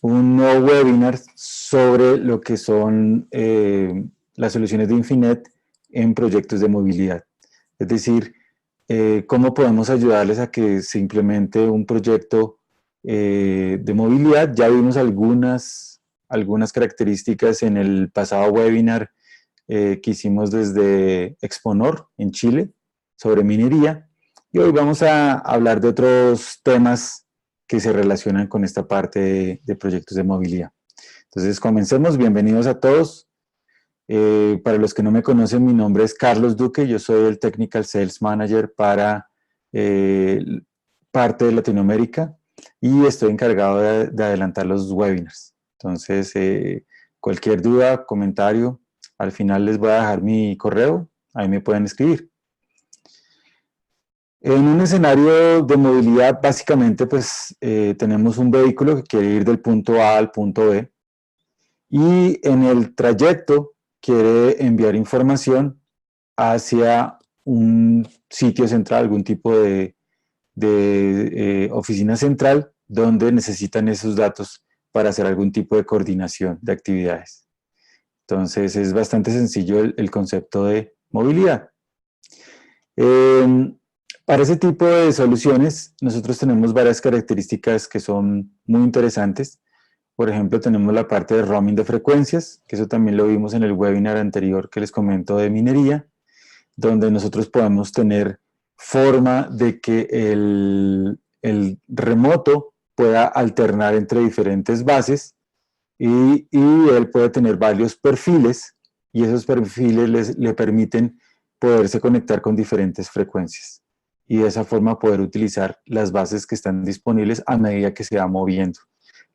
un nuevo webinar sobre lo que son las soluciones de Infinet en proyectos de movilidad. Es decir, cómo podemos ayudarles a que se implemente un proyecto de movilidad. Ya vimos algunas características en el pasado webinar que hicimos desde Exponor en Chile sobre minería, y hoy vamos a hablar de otros temas que se relacionan con esta parte de proyectos de movilidad. Entonces comencemos. Bienvenidos a todos. Para los que no me conocen, mi nombre es Carlos Duque, yo soy el Technical Sales Manager para parte de Latinoamérica y estoy encargado de adelantar los webinars. Entonces, cualquier duda, comentario, al final les voy a dejar mi correo, ahí me pueden escribir. En un escenario de movilidad, básicamente, pues tenemos un vehículo que quiere ir del punto A al punto B y en el trayecto quiere enviar información hacia un sitio central, algún tipo de oficina central donde necesitan esos datos para hacer algún tipo de coordinación de actividades. Entonces es bastante sencillo el concepto de movilidad. Para ese tipo de soluciones nosotros tenemos varias características que son muy interesantes. Por ejemplo, tenemos la parte de roaming de frecuencias, que eso también lo vimos en el webinar anterior que les comento de minería, donde nosotros podemos tener forma de que el remoto pueda alternar entre diferentes bases y él puede tener varios perfiles y esos perfiles le permiten poderse conectar con diferentes frecuencias y de esa forma poder utilizar las bases que están disponibles a medida que se va moviendo.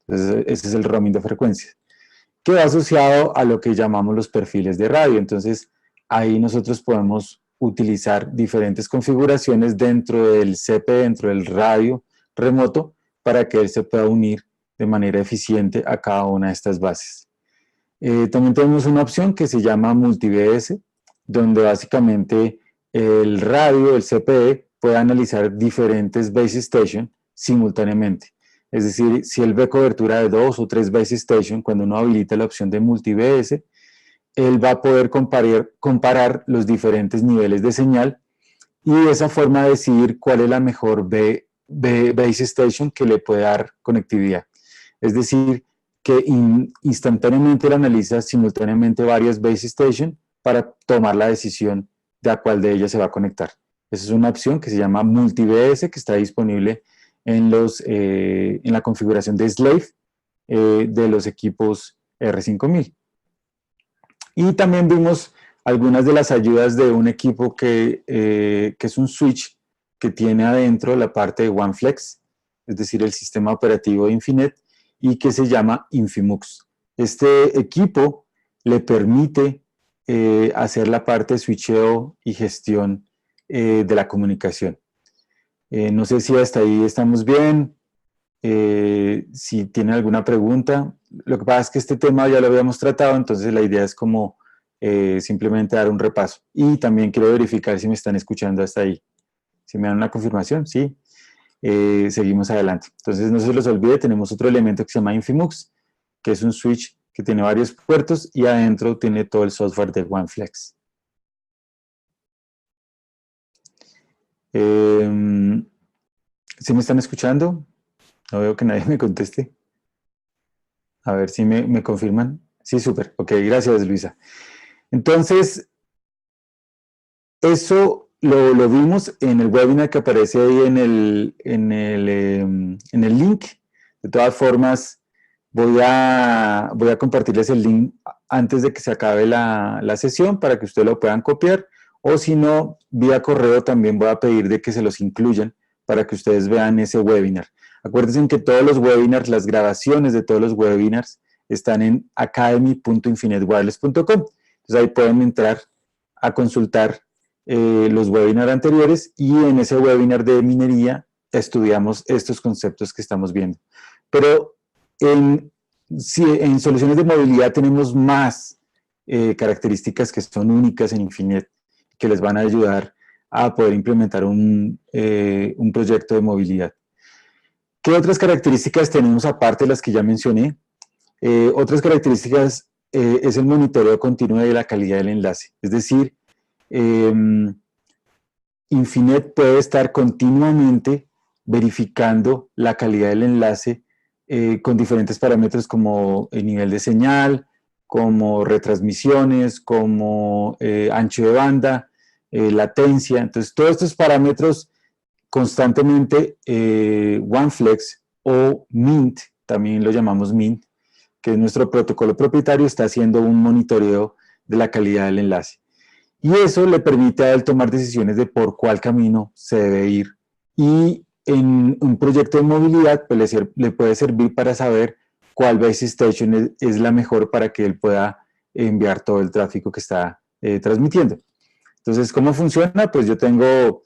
Entonces, ese es el roaming de frecuencias, que va asociado a lo que llamamos los perfiles de radio. Entonces, ahí nosotros podemos utilizar diferentes configuraciones dentro del CP, dentro del radio remoto, para que él se pueda unir de manera eficiente a cada una de estas bases. También tenemos una opción que se llama MultiBS, donde básicamente el radio, el CPE, puede analizar diferentes base stations simultáneamente. Es decir, si él ve cobertura de 2 o 3 base stations, cuando uno habilita la opción de MultiBS, él va a poder comparar los diferentes niveles de señal y de esa forma decidir cuál es la mejor base station que le puede dar conectividad. Es decir, que instantáneamente él analiza simultáneamente varias base stations para tomar la decisión de a cuál de ellas se va a conectar. Esa es una opción que se llama MultiBS, que está disponible en la configuración de Slave de los equipos R5000. Y también vimos algunas de las ayudas de un equipo que es un switch que tiene adentro la parte de OneFlex, es decir, el sistema operativo de Infinet, y que se llama Infimux. Este equipo le permite hacer la parte de switcheo y gestión de la comunicación. No sé si hasta ahí estamos bien. Si tienen alguna pregunta. Lo que pasa es que este tema ya lo habíamos tratado, entonces la idea es como simplemente dar un repaso. Y también quiero verificar si me están escuchando hasta ahí. Si me dan una confirmación, sí. Seguimos adelante. Entonces no se los olvide, tenemos otro elemento que se llama Infimux, que es un switch que tiene varios puertos y adentro tiene todo el software de OneFlex. ¿Sí me están escuchando? No veo que nadie me conteste. A ver si me confirman. Sí, súper. Ok, gracias, Luisa. Entonces, eso lo vimos en el webinar que aparece ahí en el link. De todas formas, voy a compartirles el link antes de que se acabe la sesión para que ustedes lo puedan copiar. O si no, vía correo también voy a pedir de que se los incluyan para que ustedes vean ese webinar. Acuérdense que todos los webinars, las grabaciones de todos los webinars están en academy.infinitewireless.com. Entonces ahí pueden entrar a consultar los webinars anteriores y en ese webinar de minería estudiamos estos conceptos que estamos viendo. Pero en soluciones de movilidad tenemos más características que son únicas en Infinet, que les van a ayudar a poder implementar un proyecto de movilidad. ¿Qué otras características tenemos aparte de las que ya mencioné? Otras características es el monitoreo continuo de la calidad del enlace. Es decir, Infinet puede estar continuamente verificando la calidad del enlace con diferentes parámetros como el nivel de señal, como retransmisiones, como ancho de banda, latencia. Entonces, todos estos parámetros constantemente OneFlex o Mint, también lo llamamos Mint, que es nuestro protocolo propietario, está haciendo un monitoreo de la calidad del enlace. Y eso le permite a él tomar decisiones de por cuál camino se debe ir. Y en un proyecto de movilidad pues le puede servir para saber cuál base station es la mejor para que él pueda enviar todo el tráfico que está transmitiendo. Entonces, ¿cómo funciona? Pues yo tengo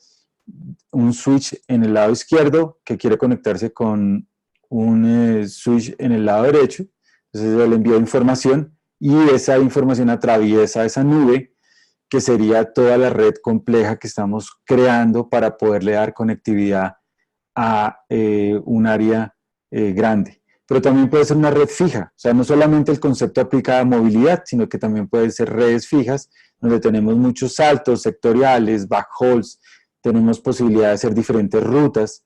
un switch en el lado izquierdo que quiere conectarse con un switch en el lado derecho. Entonces, yo le envío información y esa información atraviesa esa nube que sería toda la red compleja que estamos creando para poderle dar conectividad a un área grande. Pero también puede ser una red fija, o sea, no solamente el concepto aplica a movilidad, sino que también pueden ser redes fijas, donde tenemos muchos saltos sectoriales, backhauls, tenemos posibilidad de hacer diferentes rutas,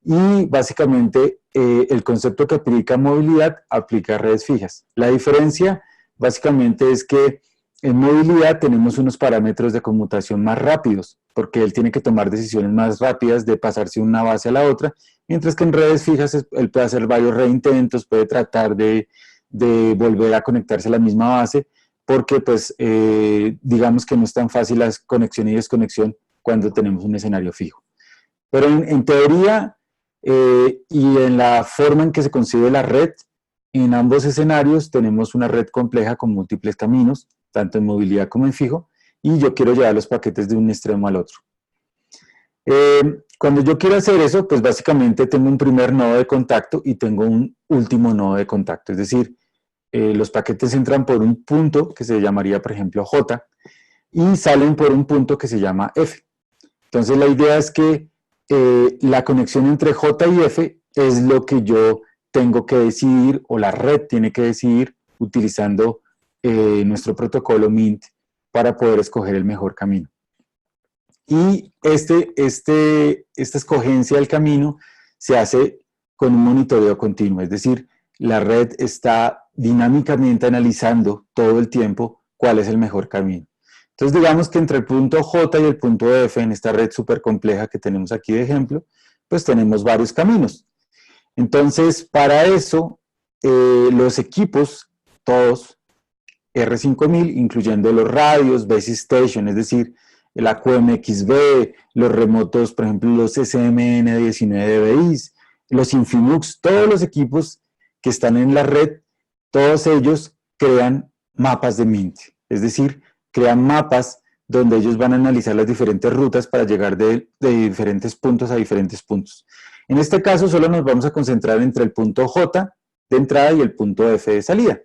y básicamente el concepto que aplica a movilidad aplica a redes fijas. La diferencia básicamente es que en movilidad tenemos unos parámetros de conmutación más rápidos, porque él tiene que tomar decisiones más rápidas de pasarse una base a la otra, mientras que en redes fijas él puede hacer varios reintentos, puede tratar de volver a conectarse a la misma base, porque pues digamos que no es tan fácil la conexión y desconexión cuando tenemos un escenario fijo. Pero en teoría y en la forma en que se concibe la red, en ambos escenarios tenemos una red compleja con múltiples caminos, tanto en movilidad como en fijo, y yo quiero llevar los paquetes de un extremo al otro. Cuando yo quiero hacer eso, pues básicamente tengo un primer nodo de contacto y tengo un último nodo de contacto, es decir, los paquetes entran por un punto que se llamaría, por ejemplo, J, y salen por un punto que se llama F. Entonces la idea es que la conexión entre J y F es lo que yo tengo que decidir, o la red tiene que decidir, utilizando nuestro protocolo Mint para poder escoger el mejor camino. Y esta escogencia del camino se hace con un monitoreo continuo, es decir, la red está dinámicamente analizando todo el tiempo cuál es el mejor camino. Entonces, digamos que entre el punto J y el punto F, en esta red súper compleja que tenemos aquí de ejemplo, pues tenemos varios caminos. Entonces, para eso, los equipos, todos, R5000, incluyendo los radios, base station, es decir, la QMXB, los remotos, por ejemplo, los SMN19DBIs, los Infinux, todos los equipos que están en la red, todos ellos crean mapas de Mint, es decir, crean mapas donde ellos van a analizar las diferentes rutas para llegar de diferentes puntos a diferentes puntos. En este caso solo nos vamos a concentrar entre el punto J de entrada y el punto F de salida.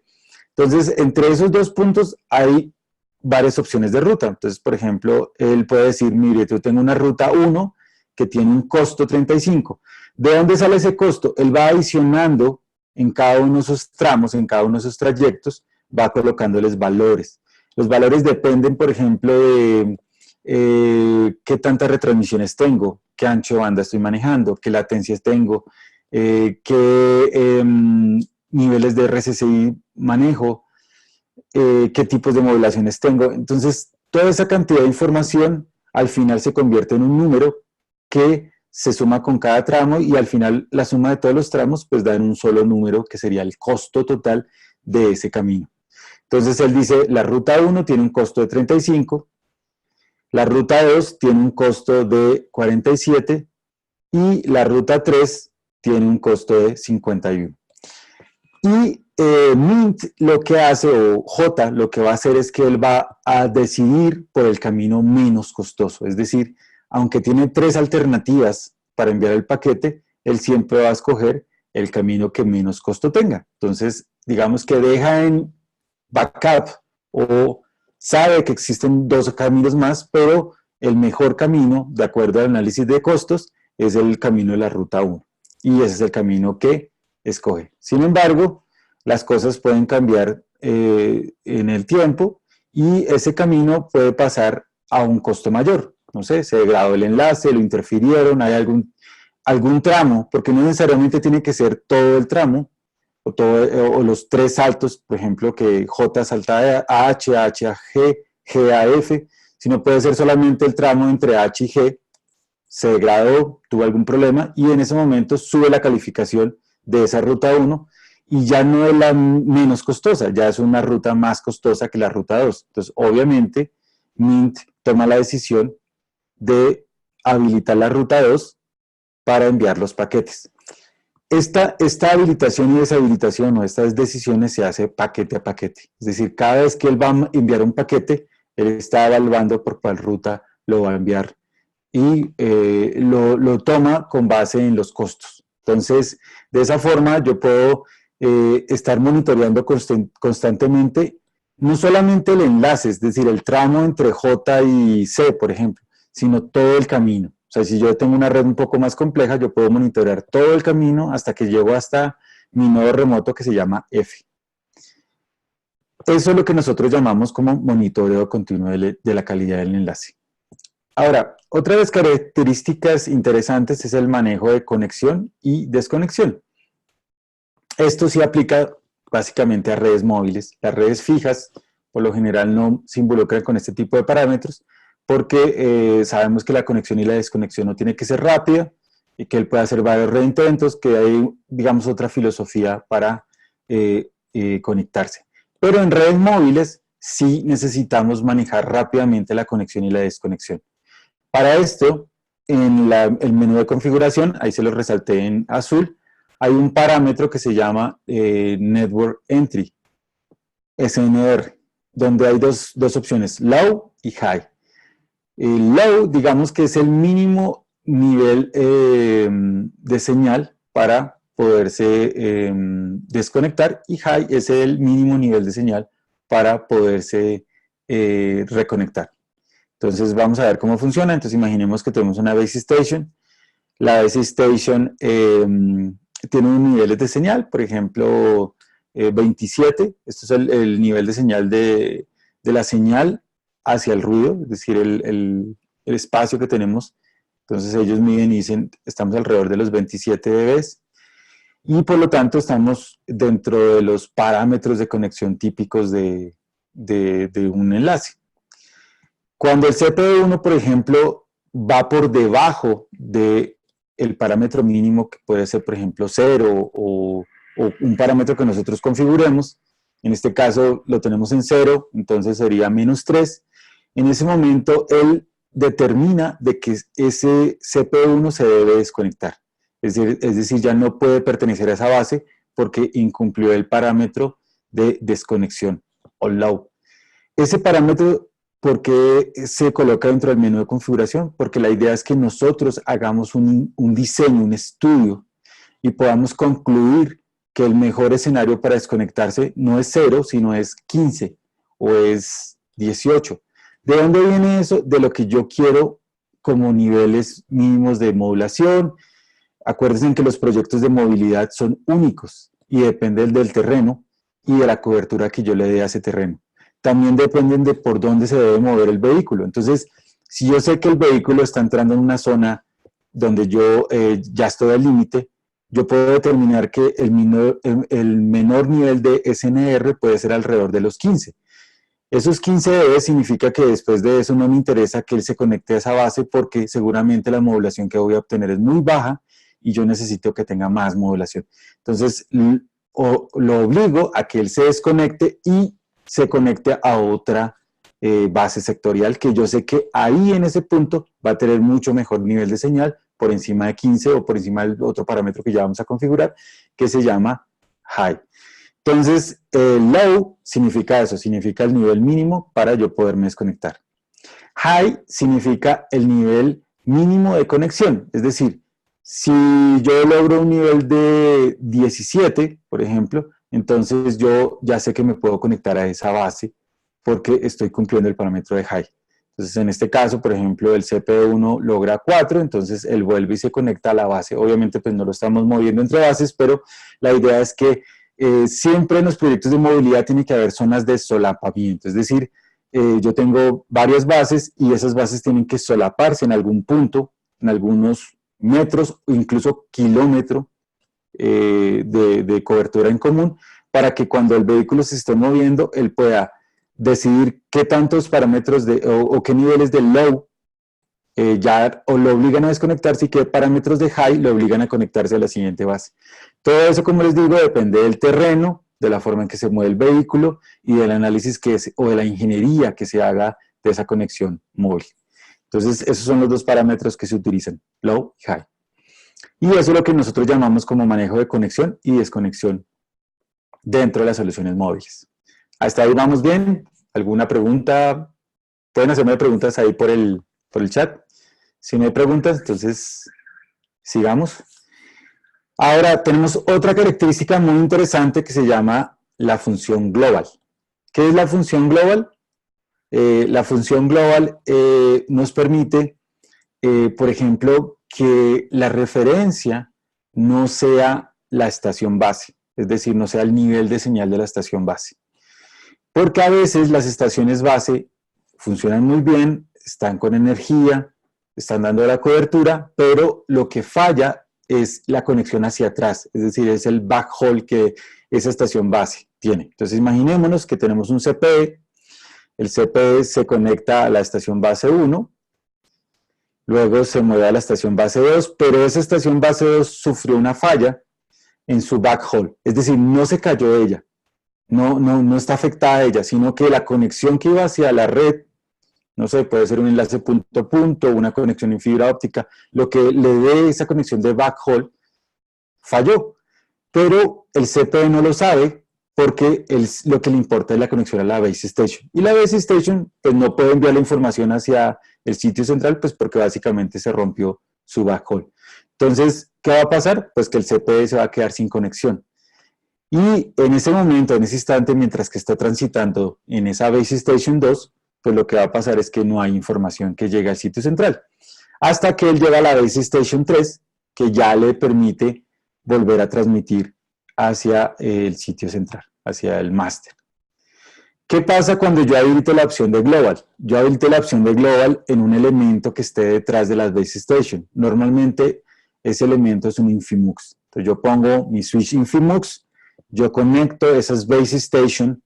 Entonces, entre esos dos puntos hay varias opciones de ruta. Entonces, por ejemplo, él puede decir, mire, yo tengo una ruta 1 que tiene un costo 35. ¿De dónde sale ese costo? Él va adicionando en cada uno de esos tramos, en cada uno de esos trayectos, va colocándoles valores. Los valores dependen, por ejemplo, de qué tantas retransmisiones tengo, qué ancho de banda estoy manejando, qué latencias tengo, qué niveles de RSSI manejo, qué tipos de modulaciones tengo. Entonces, toda esa cantidad de información al final se convierte en un número que se suma con cada tramo, y al final la suma de todos los tramos pues da en un solo número que sería el costo total de ese camino. Entonces él dice, la ruta 1 tiene un costo de 35, la ruta 2 tiene un costo de 47 y la ruta 3 tiene un costo de 51. Y Mint lo que hace, o J lo que va a hacer es que él va a decidir por el camino menos costoso. Es decir, aunque tiene 3 alternativas para enviar el paquete, él siempre va a escoger el camino que menos costo tenga. Entonces, digamos que deja en backup o sabe que existen 2 caminos más, pero el mejor camino, de acuerdo al análisis de costos, es el camino de la ruta 1. y ese es el camino que escoge. Sin embargo, las cosas pueden cambiar en el tiempo y ese camino puede pasar a un costo mayor. No sé, se degradó el enlace, lo interfirieron, hay algún tramo, porque no necesariamente tiene que ser todo el tramo, o los tres saltos, por ejemplo, que J salta a H, H a G, G a F, sino puede ser solamente el tramo entre H y G, se degradó, tuvo algún problema, y en ese momento sube la calificación de esa ruta 1, y ya no es la menos costosa, ya es una ruta más costosa que la ruta 2. Entonces, obviamente, Mint toma la decisión de habilitar la ruta 2 para enviar los paquetes. Esta habilitación y deshabilitación o estas decisiones se hace paquete a paquete. Es decir, cada vez que él va a enviar un paquete, él está evaluando por cuál ruta lo va a enviar y lo toma con base en los costos. Entonces, de esa forma yo puedo estar monitoreando constantemente no solamente el enlace, es decir, el tramo entre J y C, por ejemplo, sino todo el camino. O sea, si yo tengo una red un poco más compleja, yo puedo monitorear todo el camino hasta que llego hasta mi nodo remoto que se llama F. Eso es lo que nosotros llamamos como monitoreo continuo de la calidad del enlace. Ahora, otra de las características interesantes es el manejo de conexión y desconexión. Esto sí aplica básicamente a redes móviles. Las redes fijas, por lo general, no se involucran con este tipo de parámetros porque sabemos que la conexión y la desconexión no tiene que ser rápida y que él puede hacer varios reintentos, que hay, digamos, otra filosofía para conectarse. Pero en redes móviles sí necesitamos manejar rápidamente la conexión y la desconexión. Para esto, en el menú de configuración, ahí se lo resalté en azul, hay un parámetro que se llama Network Entry, SNR, donde hay dos opciones, Low y High. El Low, digamos que es el mínimo nivel de señal para poderse desconectar, y High es el mínimo nivel de señal para poderse reconectar. Entonces vamos a ver cómo funciona. Entonces imaginemos que tenemos una base station. La base station tiene unos niveles de señal, por ejemplo, 27. Esto es el nivel de señal de la señal hacia el ruido, es decir, el espacio que tenemos. Entonces ellos miden y dicen, estamos alrededor de los 27 dB. Y por lo tanto estamos dentro de los parámetros de conexión típicos de un enlace. Cuando el CPE1, por ejemplo, va por debajo del parámetro mínimo, que puede ser, por ejemplo, 0 o un parámetro que nosotros configuremos, en este caso lo tenemos en 0, entonces sería -3, en ese momento él determina de que ese CPE1 se debe desconectar. Es decir, ya no puede pertenecer a esa base porque incumplió el parámetro de desconexión o low. Ese parámetro, ¿por qué se coloca dentro del menú de configuración? Porque la idea es que nosotros hagamos un diseño, un estudio, y podamos concluir que el mejor escenario para desconectarse no es 0, sino es 15 o es 18. ¿De dónde viene eso? De lo que yo quiero como niveles mínimos de modulación. Acuérdense que los proyectos de movilidad son únicos y dependen del terreno y de la cobertura que yo le dé a ese terreno. También dependen de por dónde se debe mover el vehículo. Entonces, si yo sé que el vehículo está entrando en una zona donde yo ya estoy al límite, yo puedo determinar que el menor nivel de SNR puede ser alrededor de los 15. Esos 15 dB significa que después de eso no me interesa que él se conecte a esa base porque seguramente la modulación que voy a obtener es muy baja y yo necesito que tenga más modulación. Entonces, lo obligo a que él se desconecte y se conecte a otra base sectorial que yo sé que ahí en ese punto va a tener mucho mejor nivel de señal por encima de 15 o por encima del otro parámetro que ya vamos a configurar que se llama high. Entonces, low significa eso, significa el nivel mínimo para yo poderme desconectar. High significa el nivel mínimo de conexión, es decir, si yo logro un nivel de 17, por ejemplo, entonces yo ya sé que me puedo conectar a esa base porque estoy cumpliendo el parámetro de high. Entonces, en este caso, por ejemplo, el CP1 logra 4, entonces él vuelve y se conecta a la base. Obviamente, pues no lo estamos moviendo entre bases, pero la idea es que siempre en los proyectos de movilidad tiene que haber zonas de solapamiento, es decir, yo tengo varias bases y esas bases tienen que solaparse en algún punto, en algunos metros o incluso kilómetro de cobertura en común, para que cuando el vehículo se esté moviendo, él pueda decidir qué tantos parámetros o qué niveles de low ya o lo obligan a desconectarse y qué parámetros de high lo obligan a conectarse a la siguiente base. Todo eso, como les digo, depende del terreno, de la forma en que se mueve el vehículo y del análisis o de la ingeniería que se haga de esa conexión móvil. Entonces, esos son los dos parámetros que se utilizan, low y high. Y eso es lo que nosotros llamamos como manejo de conexión y desconexión dentro de las soluciones móviles. ¿Hasta ahí vamos bien? ¿Alguna pregunta? Pueden hacerme preguntas ahí por el chat. Si no hay preguntas, entonces sigamos. Ahora tenemos otra característica muy interesante que se llama la función global. ¿Qué es la función global? La función global nos permite, por ejemplo, que la referencia no sea la estación base, es decir, no sea el nivel de señal de la estación base. Porque a veces las estaciones base funcionan muy bien, están con energía, están dando la cobertura, pero lo que falla es la conexión hacia atrás, es decir, es el backhaul que esa estación base tiene. Entonces imaginémonos que tenemos un CPE, el CPE se conecta a la estación base 1, luego se mueve a la estación base 2, pero esa estación base 2 sufrió una falla en su backhaul, es decir, no se cayó ella, no está afectada ella, sino que la conexión que iba hacia la red, no sé, puede ser un enlace punto a punto, una conexión en fibra óptica, lo que le dé esa conexión de backhaul falló, pero el CPE no lo sabe porque lo que le importa es la conexión a la base station. Y la base station pues, no puede enviar la información hacia el sitio central pues porque básicamente se rompió su backhaul. Entonces, ¿qué va a pasar? Pues que el CPE se va a quedar sin conexión. Y en ese momento, en ese instante, mientras que está transitando en esa base station 2, pues lo que va a pasar es que no hay información que llegue al sitio central. Hasta que él llega a la base station 3, que ya le permite volver a transmitir hacia el sitio central, hacia el máster. ¿Qué pasa cuando yo habilito la opción de global? Yo habilito la opción de global en un elemento que esté detrás de las base station. Normalmente ese elemento es un Infimux. Entonces yo pongo mi switch Infimux, yo conecto esas base station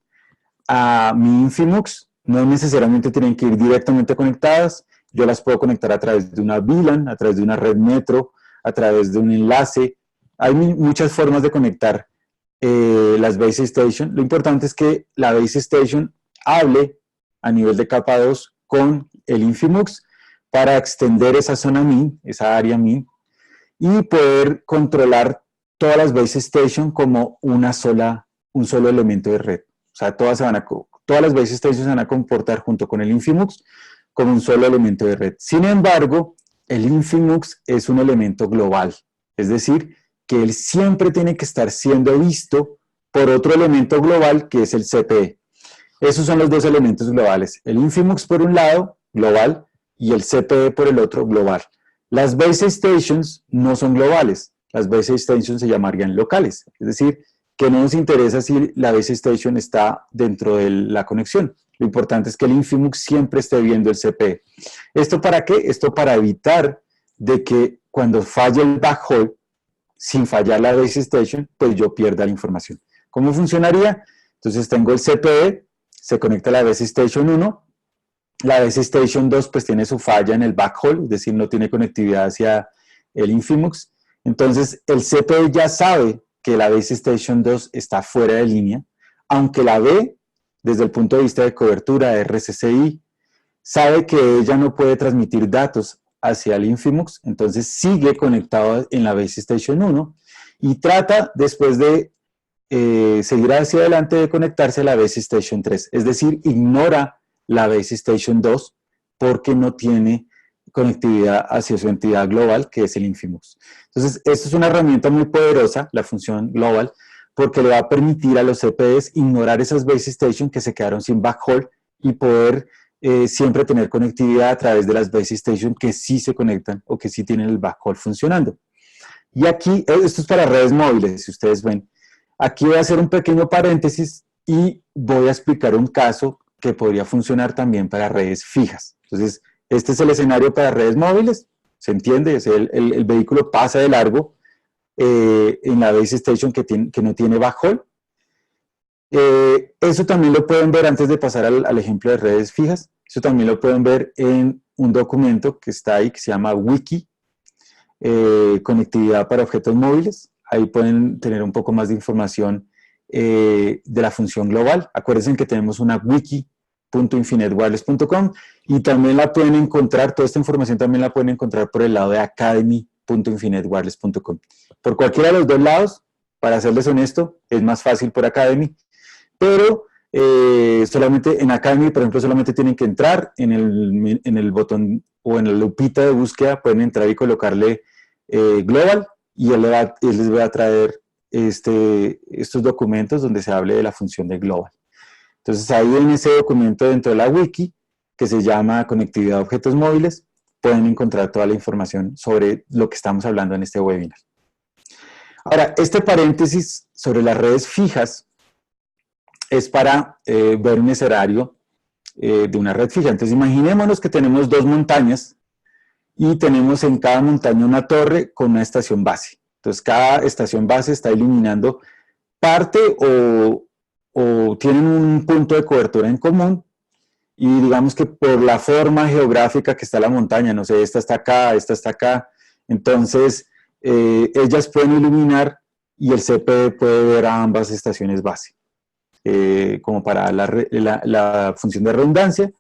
a mi Infimux, no necesariamente tienen que ir directamente conectadas, yo las puedo conectar a través de una VLAN, a través de una red metro, a través de un enlace. Hay muchas formas de conectar las base station. Lo importante es que la base station hable a nivel de capa 2 con el Infimux para extender esa zona min, esa área min, y poder controlar todas las base station como un solo elemento de red. O sea, todas las base stations se van a comportar junto con el Infimux como un solo elemento de red. Sin embargo, el Infimux es un elemento global, es decir, que él siempre tiene que estar siendo visto por otro elemento global que es el CPE. Esos son los dos elementos globales, el Infimux por un lado, global, y el CPE por el otro, global. Las base stations no son globales, las base stations se llamarían locales, es decir, que no nos interesa si la base station está dentro de la conexión. Lo importante es que el Infimux siempre esté viendo el CPE. ¿Esto para qué? Esto para evitar de que cuando falle el backhaul, sin fallar la base station, pues yo pierda la información. ¿Cómo funcionaría? Entonces tengo el CPE, se conecta a la base station 1, la base station 2 pues tiene su falla en el backhaul, es decir, no tiene conectividad hacia el Infimux. Entonces el CPE ya sabe que la base station 2 está fuera de línea, aunque la ve desde el punto de vista de cobertura de RCCI, sabe que ella no puede transmitir datos hacia el Infimux, entonces sigue conectado en la base station 1 y trata después de seguir hacia adelante de conectarse a la base station 3, es decir, ignora la base station 2 porque no tiene conectividad hacia su entidad global, que es el Infimux. Entonces, esto es una herramienta muy poderosa, la función global, porque le va a permitir a los CPEs ignorar esas base stations que se quedaron sin backhaul y poder siempre tener conectividad a través de las base stations que sí se conectan o que sí tienen el backhaul funcionando. Y aquí, esto es para redes móviles, si ustedes ven. Aquí voy a hacer un pequeño paréntesis y voy a explicar un caso que podría funcionar también para redes fijas. Entonces, este es el escenario para redes móviles, ¿se entiende? El vehículo pasa de largo en la base station que no tiene backhaul. Eso también lo pueden ver antes de pasar al ejemplo de redes fijas. Eso también lo pueden ver en un documento que está ahí, que se llama Wiki, conectividad para objetos móviles. Ahí pueden tener un poco más de información de la función global. Acuérdense que tenemos una wiki.infinitewireless.com y también la pueden encontrar, toda esta información también la pueden encontrar por el lado de academy.infinitewireless.com. Por cualquiera de los dos lados, para serles honesto, es más fácil por Academy, pero solamente en Academy, por ejemplo, solamente tienen que entrar en el botón o en la lupita de búsqueda, pueden entrar y colocarle Global y él les va a traer estos documentos donde se hable de la función de Global. Entonces ahí en ese documento dentro de la wiki, que se llama Conectividad de Objetos Móviles, pueden encontrar toda la información sobre lo que estamos hablando en este webinar. Ahora, este paréntesis sobre las redes fijas es para ver un escenario de una red fija. Entonces imaginémonos que tenemos dos montañas y tenemos en cada montaña una torre con una estación base. Entonces, cada estación base está iluminando parte o tienen un punto de cobertura en común y digamos que por la forma geográfica que está la montaña, no sé, esta está acá, entonces ellas pueden iluminar y el CPE puede ver a ambas estaciones base, como para la función de redundancia.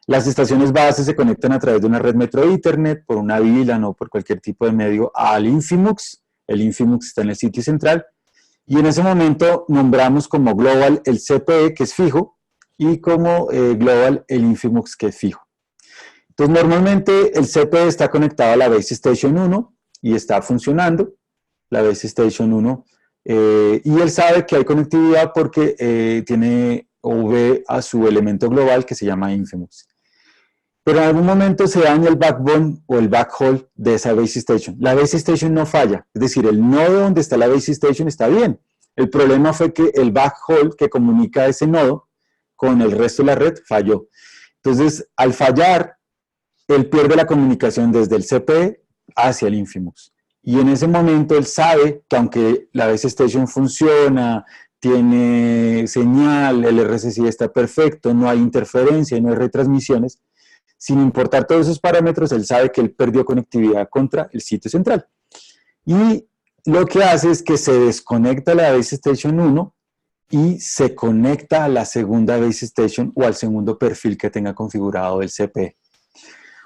Las estaciones base se conectan a través de una red Metro Ethernet, por una VLAN o por cualquier tipo de medio al Infimux. El Infimux está en el sitio central. Y en ese momento nombramos como Global el CPE, que es fijo, y como Global el Infimux, que es fijo. Entonces, normalmente el CPE está conectado a la Base Station 1 y está funcionando, la Base Station 1, y él sabe que hay conectividad porque tiene o ve a su elemento global que se llama Infimux. Pero en algún momento se daña el backbone o el backhaul de esa base station. La base station no falla, es decir, el nodo donde está la base station está bien. El problema fue que el backhaul que comunica ese nodo con el resto de la red falló. Entonces, al fallar, él pierde la comunicación desde el CPE hacia el Infimux. Y en ese momento él sabe que aunque la base station funciona, tiene señal, el RSSI está perfecto, no hay interferencia, no hay retransmisiones, sin importar todos esos parámetros, él sabe que él perdió conectividad contra el sitio central. Y lo que hace es que se desconecta la Base Station 1 y se conecta a la segunda Base Station o al segundo perfil que tenga configurado el CPE.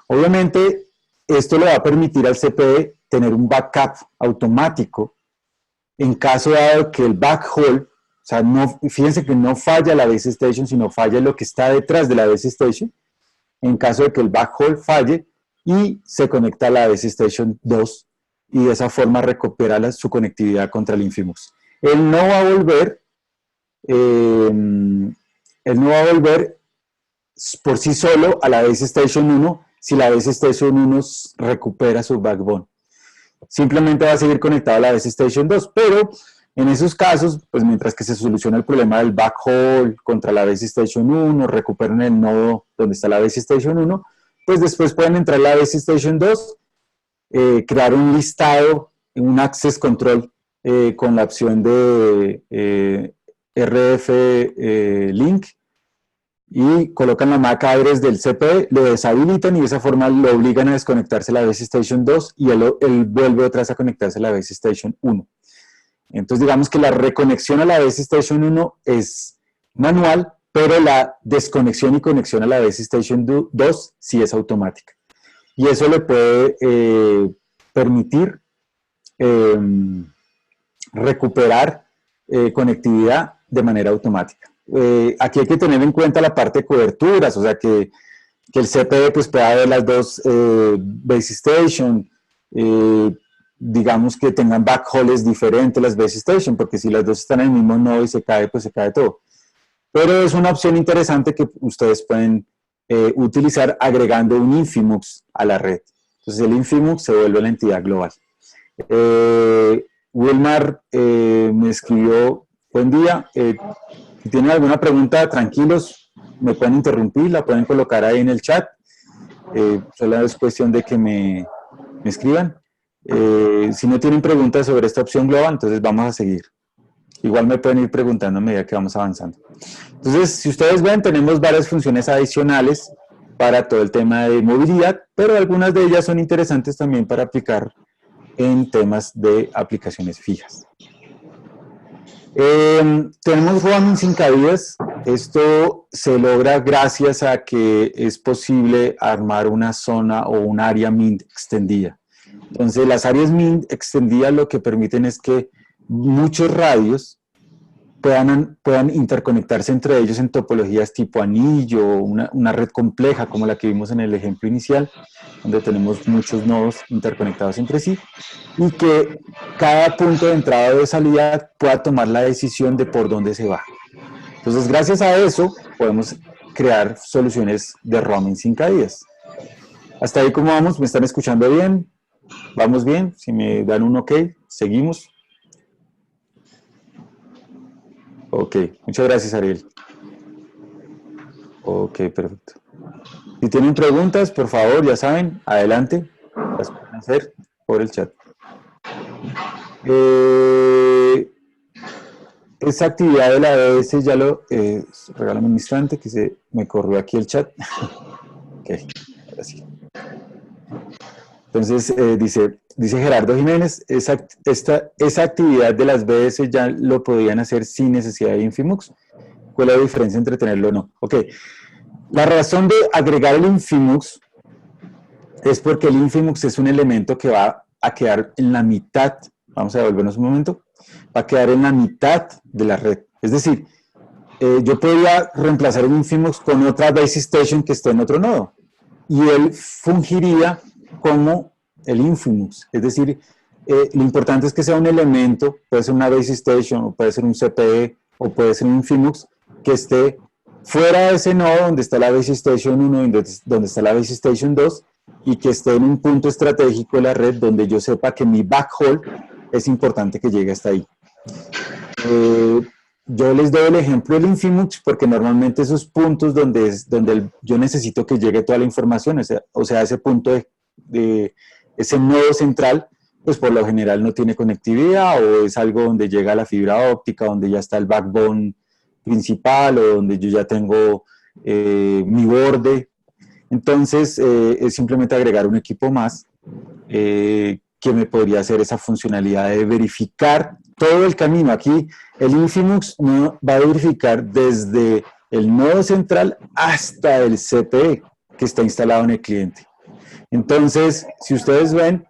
Obviamente, esto le va a permitir al CPE tener un backup automático en caso dado que el backhaul, o sea, fíjense que no falla la Base Station, sino falla lo que está detrás de la Base Station, en caso de que el backhaul falle y se conecta a la Base Station 2 y de esa forma recupera su conectividad contra el Infimux. Él no va a volver por sí solo a la Base Station 1 si la Base Station 1 recupera su backbone. Simplemente va a seguir conectado a la Base Station 2, pero en esos casos, pues mientras que se soluciona el problema del backhaul contra la Base Station 1, recuperan el nodo donde está la Base Station 1, pues después pueden entrar a la Base Station 2, crear un listado, un access control con la opción de RF link y colocan la MAC address del CPE, lo deshabilitan y de esa forma lo obligan a desconectarse a la Base Station 2 y él vuelve otra vez a conectarse a la Base Station 1. Entonces, digamos que la reconexión a la Base Station 1 es manual, pero la desconexión y conexión a la Base Station 2 sí es automática. Y eso le puede permitir recuperar conectividad de manera automática. Aquí hay que tener en cuenta la parte de coberturas, o sea que el CPE pues, pueda ver las dos Base Station, digamos que tengan backhauls diferentes las Base Station, porque si las dos están en el mismo nodo y se cae, pues se cae todo. Pero es una opción interesante que ustedes pueden utilizar agregando un Infimux a la red. Entonces el Infimux se vuelve la entidad global. Wilmar me escribió, buen día, si tienen alguna pregunta, tranquilos, me pueden interrumpir, la pueden colocar ahí en el chat, solo es cuestión de que me escriban. Si no tienen preguntas sobre esta opción global, entonces vamos a seguir. Igual me pueden ir preguntando a medida que vamos avanzando. Entonces, si ustedes ven, tenemos varias funciones adicionales para todo el tema de movilidad, pero algunas de ellas son interesantes también para aplicar en temas de aplicaciones fijas. Tenemos roaming sin cabidas. Esto se logra gracias a que es posible armar una zona o un área MINT extendida. Entonces, las áreas MINT extendidas lo que permiten es que muchos radios puedan interconectarse entre ellos en topologías tipo anillo, una red compleja como la que vimos en el ejemplo inicial, donde tenemos muchos nodos interconectados entre sí, y que cada punto de entrada o de salida pueda tomar la decisión de por dónde se va. Entonces, gracias a eso, podemos crear soluciones de roaming sin caídas. Hasta ahí, ¿cómo vamos? ¿Me están escuchando bien? ¿Vamos bien? Si me dan un OK, seguimos. Ok, muchas gracias, Ariel. Ok, perfecto. Si tienen preguntas, por favor, ya saben, adelante, las pueden hacer por el chat. Esa actividad de la ABS ya lo... regálame un instante que se me corrió aquí el chat. Ok, ahora sí. Entonces, dice Gerardo Jiménez, esa actividad de las BS ya lo podían hacer sin necesidad de Infimux. ¿Cuál es la diferencia entre tenerlo o no? Ok, la razón de agregar el Infimux es porque el Infimux es un elemento que va a quedar en la mitad, vamos a devolvernos un momento, va a quedar en la mitad de la red. Es decir, yo podría reemplazar el Infimux con otra base station que esté en otro nodo y él fungiría como el Infimux. Es decir, lo importante es que sea un elemento, puede ser una base station, o puede ser un CPE, o puede ser un Infimux, que esté fuera de ese nodo donde está la base station 1 y donde está la base station 2, y que esté en un punto estratégico de la red donde yo sepa que mi backhaul es importante que llegue hasta ahí. Yo les doy el ejemplo del Infimux porque normalmente esos puntos donde yo necesito que llegue toda la información, o sea, ese punto de ese nodo central, pues por lo general no tiene conectividad o es algo donde llega la fibra óptica, donde ya está el backbone principal o donde yo ya tengo mi borde. Entonces, es simplemente agregar un equipo más que me podría hacer esa funcionalidad de verificar todo el camino. Aquí el Infimux no va a verificar desde el nodo central hasta el CPE que está instalado en el cliente. Entonces, si ustedes ven,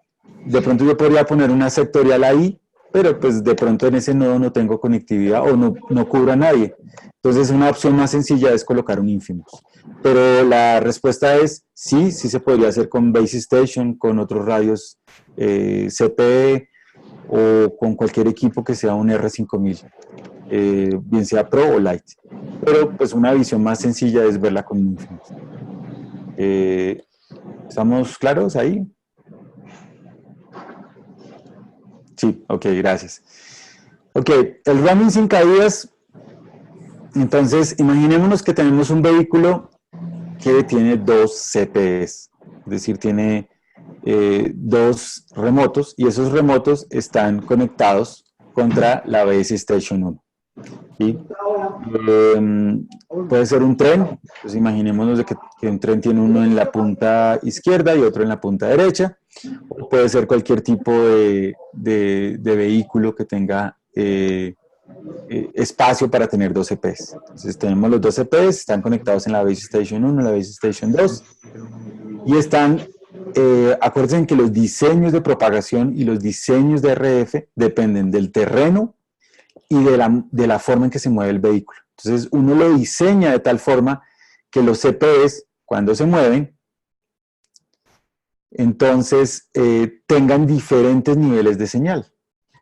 de pronto yo podría poner una sectorial ahí, pero pues de pronto en ese nodo no tengo conectividad o no cubro a nadie. Entonces, una opción más sencilla es colocar un Infimux. Pero la respuesta es sí, sí se podría hacer con Base Station, con otros radios CPE o con cualquier equipo que sea un R5000, bien sea Pro o Lite. Pero pues una visión más sencilla es verla con un Infimux. ¿Estamos claros ahí? Sí, ok, gracias. Ok, el roaming sin caídas. Entonces, imaginémonos que tenemos un vehículo que tiene dos CPEs, es decir, tiene dos remotos y esos remotos están conectados contra la base station 1. ¿Sí? Puede ser un tren, pues imaginémonos de que un tren tiene uno en la punta izquierda y otro en la punta derecha, o puede ser cualquier tipo de vehículo que tenga espacio para tener dos CPs. Entonces tenemos los dos CPs, están conectados en la base station 1 y la base station 2 y están, acuérdense que los diseños de propagación y los diseños de RF dependen del terreno y de la forma en que se mueve el vehículo. Entonces uno lo diseña de tal forma que los CPs, cuando se mueven, entonces tengan diferentes niveles de señal,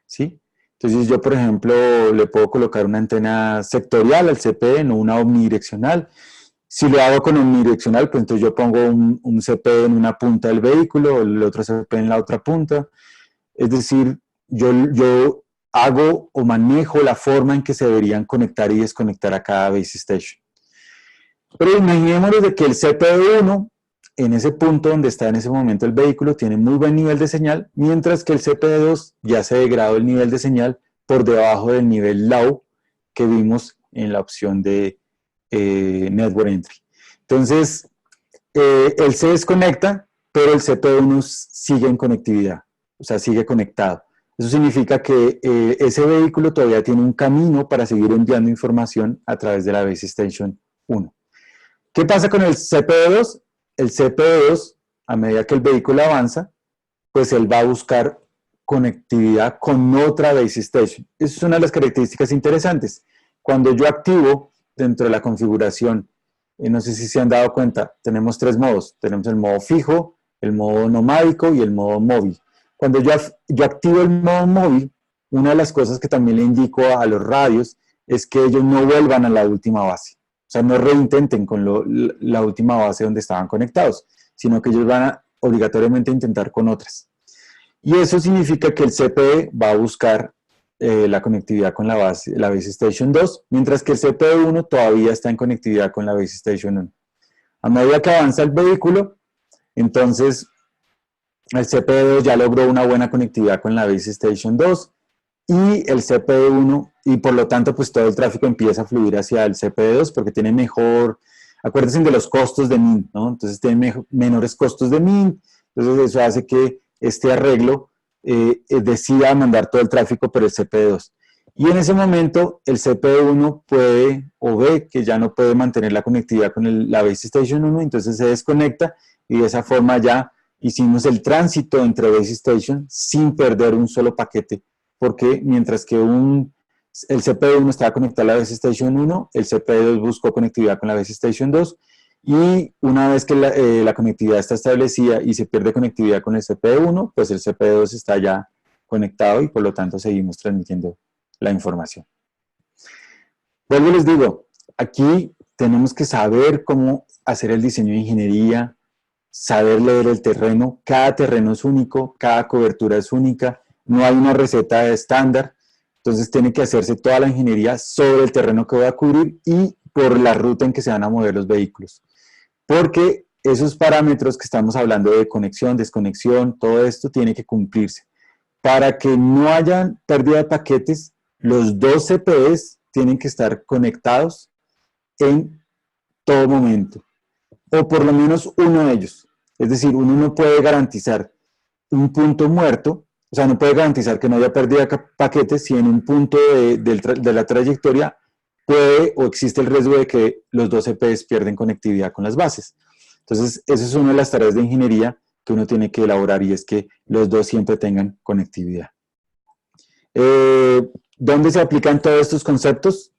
¿sí? Entonces yo, por ejemplo, le puedo colocar una antena sectorial al CPE, no una omnidireccional. Si lo hago con omnidireccional, pues entonces yo pongo un CP en una punta del vehículo, el otro CP en la otra punta. Es decir, yo hago o manejo la forma en que se deberían conectar y desconectar a cada base station. Pero imaginémonos de que el CPE1, en ese punto donde está en ese momento el vehículo, tiene muy buen nivel de señal, mientras que el CPE2 ya se degradó el nivel de señal por debajo del nivel low que vimos en la opción de Network Entry. Entonces, él se desconecta, pero el CPE1 sigue en conectividad, o sea, sigue conectado. Eso significa que ese vehículo todavía tiene un camino para seguir enviando información a través de la Base Station 1. ¿Qué pasa con el CPE2? El CPE2, a medida que el vehículo avanza, pues él va a buscar conectividad con otra base station. Esa es una de las características interesantes. Cuando yo activo dentro de la configuración, no sé si se han dado cuenta, tenemos tres modos. Tenemos el modo fijo, el modo nomádico y el modo móvil. Cuando yo activo el modo móvil, una de las cosas que también le indico a los radios es que ellos no vuelvan a la última base. O sea, no reintenten con la última base donde estaban conectados, sino que ellos van a obligatoriamente intentar con otras. Y eso significa que el CPE va a buscar la conectividad con la base Station 2, mientras que el CPE1 todavía está en conectividad con la base Station 1. A medida que avanza el vehículo, entonces el CPE2 ya logró una buena conectividad con la base Station 2 y el CPE1, y por lo tanto pues todo el tráfico empieza a fluir hacia el CPE2 porque tiene mejor, acuérdense de los costos de MIN, ¿no? Entonces tiene menores costos de MIN, entonces eso hace que este arreglo decida mandar todo el tráfico por el CPE2. Y en ese momento el CPE1 puede o ve que ya no puede mantener la conectividad con la Base Station 1, entonces se desconecta y de esa forma ya hicimos el tránsito entre Base Station sin perder un solo paquete, porque mientras que el CPE1 estaba conectado a la Base Station 1, el CPE2 buscó conectividad con la Base Station 2, y una vez que la conectividad está establecida y se pierde conectividad con el CPE1, pues el CPE2 está ya conectado y por lo tanto seguimos transmitiendo la información. Vuelvo y les digo, aquí tenemos que saber cómo hacer el diseño de ingeniería, saber leer el terreno. Cada terreno es único, cada cobertura es única, no hay una receta estándar, entonces tiene que hacerse toda la ingeniería sobre el terreno que voy a cubrir y por la ruta en que se van a mover los vehículos. Porque esos parámetros que estamos hablando de conexión, desconexión, todo esto tiene que cumplirse. Para que no haya pérdida de paquetes, los dos CPEs tienen que estar conectados en todo momento, o por lo menos uno de ellos. Es decir, uno no puede garantizar un punto muerto, o sea, no puede garantizar que no haya pérdida de paquetes si en un punto de la trayectoria puede o existe el riesgo de que los dos CPs pierden conectividad con las bases. Entonces, esa es una de las tareas de ingeniería que uno tiene que elaborar y es que los dos siempre tengan conectividad. ¿Dónde se aplican todos estos conceptos?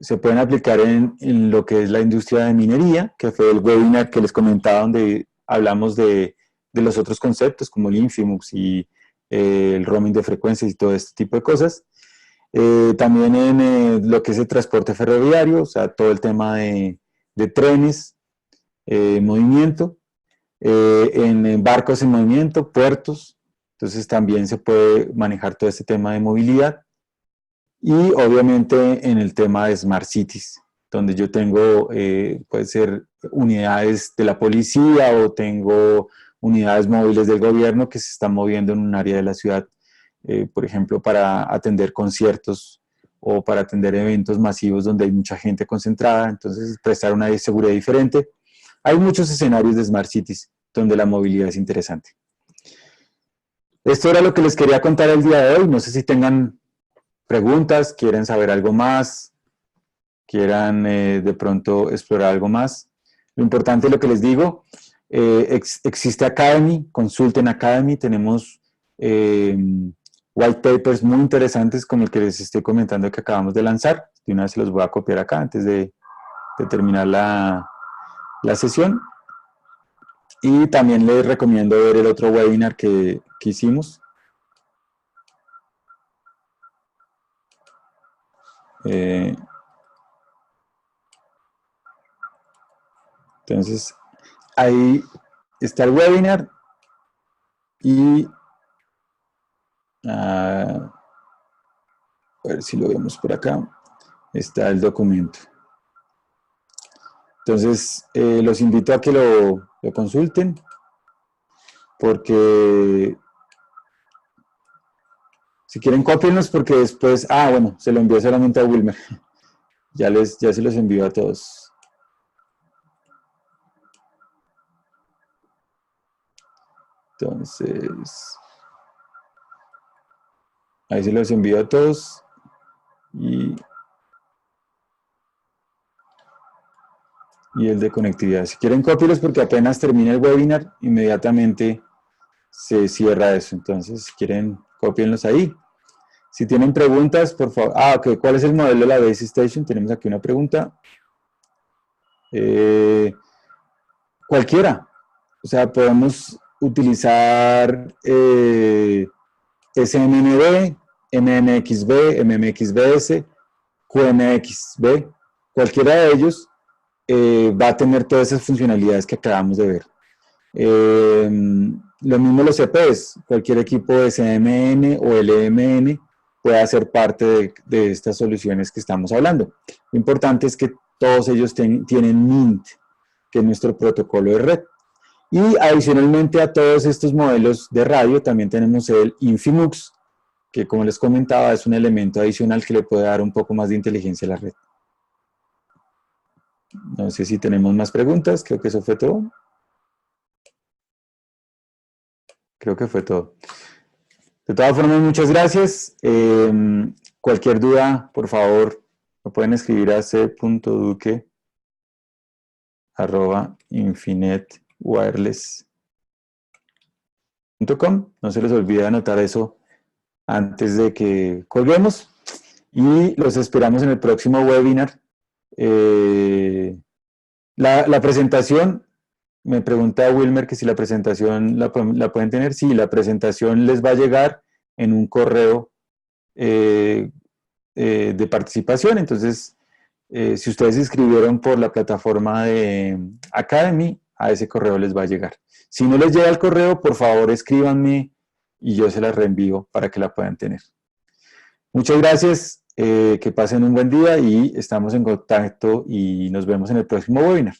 Se pueden aplicar en lo que es la industria de minería, que fue el webinar que les comentaba donde hablamos de los otros conceptos como el Infimux y el roaming de frecuencias y todo este tipo de cosas. También en lo que es el transporte ferroviario, o sea, todo el tema de trenes, movimiento, en barcos en movimiento, puertos, entonces también se puede manejar todo este tema de movilidad. Y obviamente en el tema de Smart Cities, donde yo tengo, puede ser unidades de la policía o tengo unidades móviles del gobierno que se están moviendo en un área de la ciudad, por ejemplo, para atender conciertos o para atender eventos masivos donde hay mucha gente concentrada, entonces prestar una seguridad diferente. Hay muchos escenarios de Smart Cities donde la movilidad es interesante. Esto era lo que les quería contar el día de hoy. No sé si tengan preguntas, quieren saber algo más, quieran de pronto explorar algo más. Lo importante es lo que les digo, existe Academy, consulten Academy, tenemos white papers muy interesantes como el que les estoy comentando que acabamos de lanzar. De una vez se los voy a copiar acá antes de terminar la sesión. Y también les recomiendo ver el otro webinar que hicimos. Entonces, ahí está el webinar y a ver si lo vemos por acá, está el documento. Entonces, los invito a que lo consulten, porque si quieren cópienlos, porque después, bueno, se lo envió solamente a Wilmer. Ya se los envió a todos. Entonces, ahí se los envío a todos. Y el de conectividad. Si quieren, cópielos porque apenas termine el webinar, inmediatamente se cierra eso. Entonces, si quieren, cópienlos ahí. Si tienen preguntas, por favor. Ok. ¿Cuál es el modelo de la Base Station? Tenemos aquí una pregunta. Cualquiera. O sea, podemos utilizar SMMB, MMXB, MMXBS, QMXB. Cualquiera de ellos va a tener todas esas funcionalidades que acabamos de ver. Lo mismo los CPs, cualquier equipo de CMN o LMN puede hacer parte de estas soluciones que estamos hablando. Lo importante es que todos ellos tienen MINT, que es nuestro protocolo de red. Y adicionalmente a todos estos modelos de radio también tenemos el Infimux, que como les comentaba es un elemento adicional que le puede dar un poco más de inteligencia a la red. No sé si tenemos más preguntas, creo que eso fue todo. Creo que fue todo. De todas formas, muchas gracias. Cualquier duda, por favor, me pueden escribir a c.duque@infinitewireless.com. No se les olvide anotar eso antes de que colguemos. Y los esperamos en el próximo webinar. La presentación, me pregunta Wilmer que si la presentación la pueden tener. Sí, la presentación les va a llegar en un correo de participación. Entonces, si ustedes se inscribieron por la plataforma de Academy, a ese correo les va a llegar. Si no les llega el correo, por favor escríbanme y yo se la reenvío para que la puedan tener. Muchas gracias, que pasen un buen día y estamos en contacto y nos vemos en el próximo webinar.